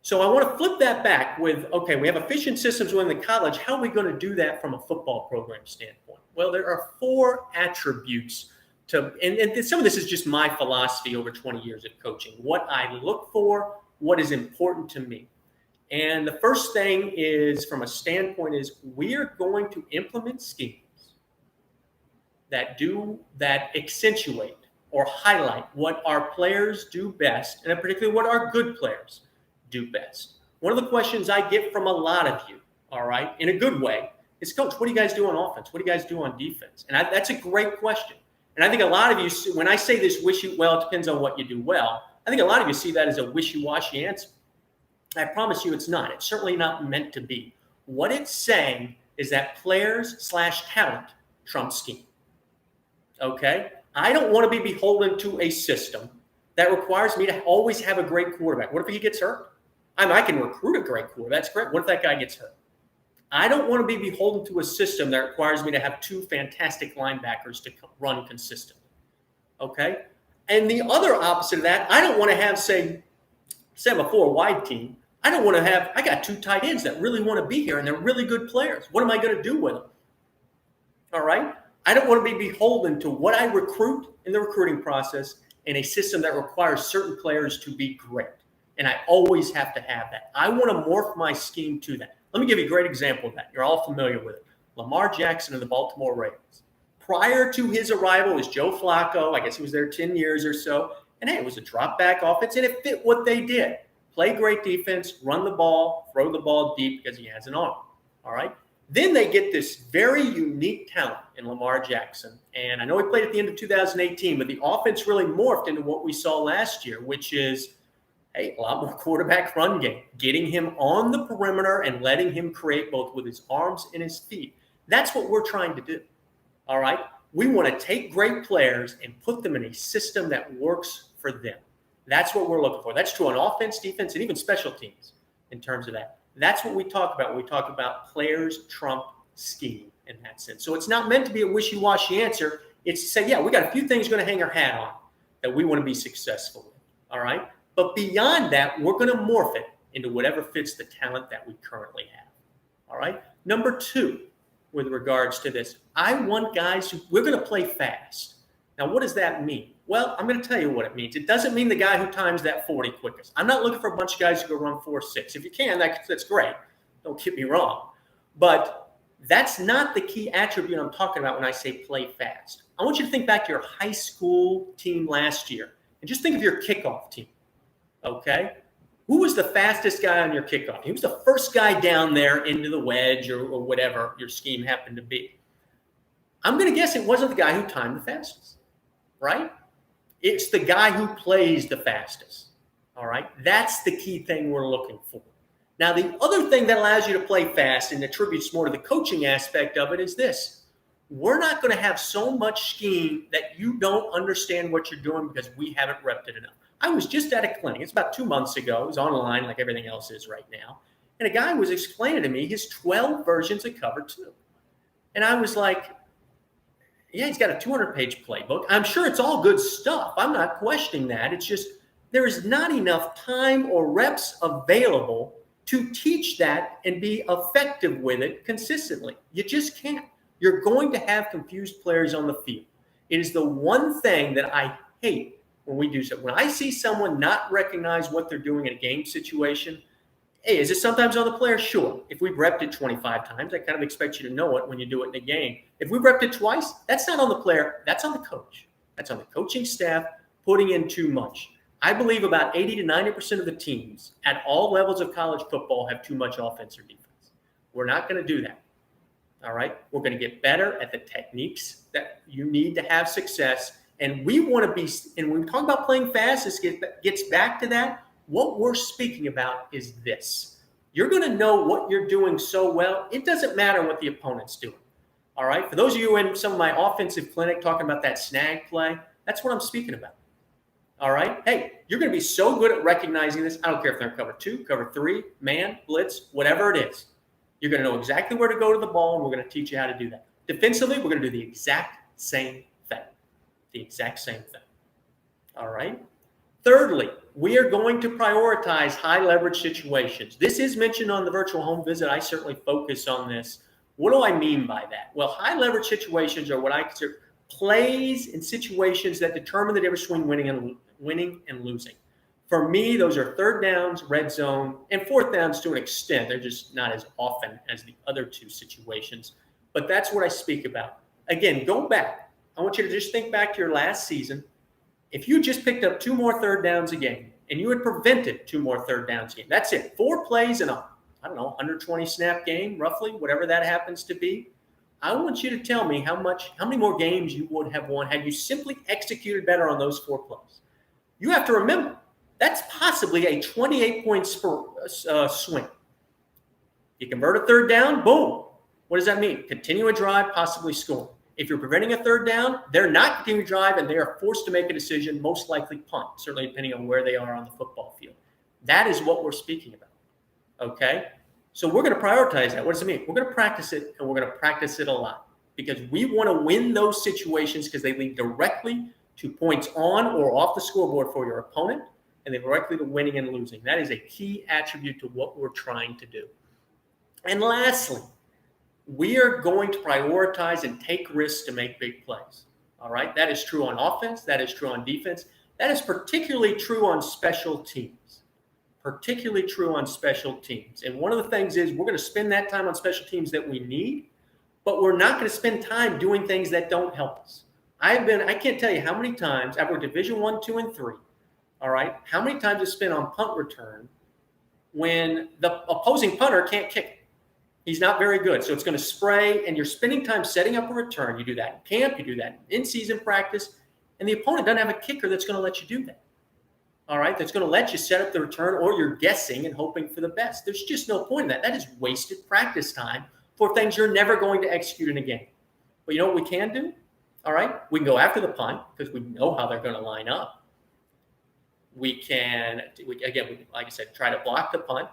So I want to flip that back with, okay, we have efficient systems within the college. How are we going to do that from a football program standpoint? Well, there are 4 attributes to, and some of this is just my philosophy over 20 years of coaching, what I look for, what is important to me. And the first thing is, from a standpoint, is we are going to implement schemes that accentuate or highlight what our players do best, and particularly what our good players do best. One of the questions I get from a lot of you, all right, in a good way, is, Coach, what do you guys do on offense? What do you guys do on defense? And that's a great question. And I think a lot of you, when I say this, well, it depends on what you do well, I think a lot of you see that as a wishy-washy answer. I promise you it's not. It's certainly not meant to be. What it's saying is that players/talent trump scheme. Okay? I don't want to be beholden to a system that requires me to always have a great quarterback. What if he gets hurt? I can recruit a great quarterback. That's great. What if that guy gets hurt? I don't want to be beholden to a system that requires me to have 2 fantastic linebackers to run consistently. Okay? And the other opposite of that, I don't want to have, say I'm a 4-wide team. I got 2 tight ends that really want to be here and they're really good players. What am I going to do with them? All right? I don't want to be beholden to what I recruit in the recruiting process in a system that requires certain players to be great. And I always have to have that. I want to morph my scheme to that. Let me give you a great example of that. You're all familiar with it. Lamar Jackson of the Baltimore Ravens. Prior to his arrival was Joe Flacco. I guess he was there 10 years or so. And hey, it was a drop back offense, and it fit what they did. Play great defense, run the ball, throw the ball deep because he has an arm. All right? Then they get this very unique talent in Lamar Jackson. And I know he played at the end of 2018, but the offense really morphed into what we saw last year, which is, a lot more quarterback run game, getting him on the perimeter and letting him create both with his arms and his feet. That's what we're trying to do. All right? We want to take great players and put them in a system that works for them. That's what we're looking for. That's true on offense, defense, and even special teams in terms of that. That's what we talk about when we talk about players trump scheme in that sense. So it's not meant to be a wishy-washy answer. It's to say, yeah, we got a few things we're going to hang our hat on that we want to be successful with. All right? But beyond that, we're going to morph it into whatever fits the talent that we currently have. All right? Number 2, with regards to this, I want guys we're going to play fast. Now, what does that mean? Well, I'm going to tell you what it means. It doesn't mean the guy who times that 40 quickest. I'm not looking for a bunch of guys who go run 4.6. If you can, that's great. Don't get me wrong. But that's not the key attribute I'm talking about when I say play fast. I want you to think back to your high school team last year and just think of your kickoff team. Okay? Who was the fastest guy on your kickoff? He was the first guy down there into the wedge or whatever your scheme happened to be. I'm going to guess it wasn't the guy who timed the fastest, right? It's the guy who plays the fastest, all right? That's the key thing we're looking for. Now, the other thing that allows you to play fast and attributes more to the coaching aspect of it is this. We're not going to have so much scheme that you don't understand what you're doing because we haven't repped it enough. I was just at a clinic. It's about 2 months ago. It was online like everything else is right now. And a guy was explaining to me his 12 versions of Cover 2. And I was like, yeah, he's got a 200-page playbook. I'm sure it's all good stuff. I'm not questioning that. It's just there's not enough time or reps available to teach that and be effective with it consistently. You just can't. You're going to have confused players on the field. It is the one thing that I hate when we do so. When I see someone not recognize what they're doing in a game situation, hey, is it sometimes on the player? Sure. If we've repped it 25 times, I kind of expect you to know it when you do it in a game. If we've repped it twice, that's not on the player. That's on the coach. That's on the coaching staff putting in too much. I believe about 80 to 90% of the teams at all levels of college football have too much offense or defense. We're not going to do that. All right? We're going to get better at the techniques that you need to have success. And we want to be, and when we talk about playing fast, this gets back to that. What we're speaking about is this. You're going to know what you're doing so well, it doesn't matter what the opponent's doing. All right? For those of you in some of my offensive clinic talking about that snag play, that's what I'm speaking about. All right? Hey, you're going to be so good at recognizing this. I don't care if they're in cover 2, cover 3, man, blitz, whatever it is. You're going to know exactly where to go to the ball, and we're going to teach you how to do that. Defensively, we're going to do the exact same thing. The exact same thing. All right? Thirdly, we are going to prioritize high leverage situations. This is mentioned on the virtual home visit. I certainly focus on this. What do I mean by that? Well, high leverage situations are what I consider plays and situations that determine the difference between winning and losing. For me, those are third downs, red zone, and fourth downs to an extent. They're just not as often as the other two situations. But that's what I speak about. Again, go back. I want you to just think back to your last season. If you just picked up 2 more third downs a game and you had prevented 2 more third downs a game, that's it. 4 plays in a, 120 snap game, roughly, whatever that happens to be. I want you to tell me how many more games you would have won had you simply executed better on those 4 plays. You have to remember, that's possibly a 28-point swing. You convert a third down, boom. What does that mean? Continue a drive, possibly score. If you're preventing a third down, they're not continuing to drive and they are forced to make a decision, most likely punt, certainly depending on where they are on the football field. That is what we're speaking about, okay? So we're going to prioritize that. What does it mean? We're going to practice it, and we're going to practice it a lot because we want to win those situations because they lead directly to points on or off the scoreboard for your opponent, and they directly to winning and losing. That is a key attribute to what we're trying to do. And lastly, we are going to prioritize and take risks to make big plays. All right? That is true on offense. That is true on defense. That is particularly true on special teams. Particularly true on special teams. And one of the things is we're going to spend that time on special teams that we need, but we're not going to spend time doing things that don't help us. I can't tell you how many times I've worked Division I, II, and III. All right? How many times I spent on punt return when the opposing punter can't kick it. He's not very good. So it's going to spray, and you're spending time setting up a return. You do that in camp. You do that in season practice. And the opponent doesn't have a kicker that's going to let you do that. All right? That's going to let you set up the return, or you're guessing and hoping for the best. There's just no point in that. That is wasted practice time for things you're never going to execute in a game. But you know what we can do? All right? We can go after the punt because we know how they're going to line up. We can, like I said, try to block the punt.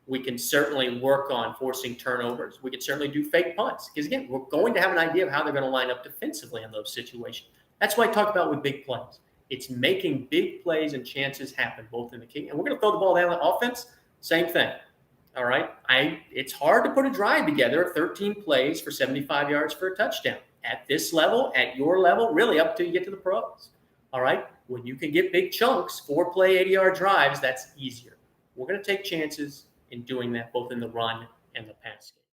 We can certainly work on forcing turnovers. We can certainly do fake punts because, again, we're going to have an idea of how they're going to line up defensively in those situations. That's what I talk about with big plays. It's making big plays and chances happen, both in the kick. And we're going to throw the ball down the offense, same thing. All right? It's hard to put a drive together, 13 plays for 75 yards for a touchdown. At this level, at your level, really up till you get to the pros. All right? When you can get big chunks, 4-play, 80-yard drives, that's easier. We're going to take chances in doing that both in the run and the pass game.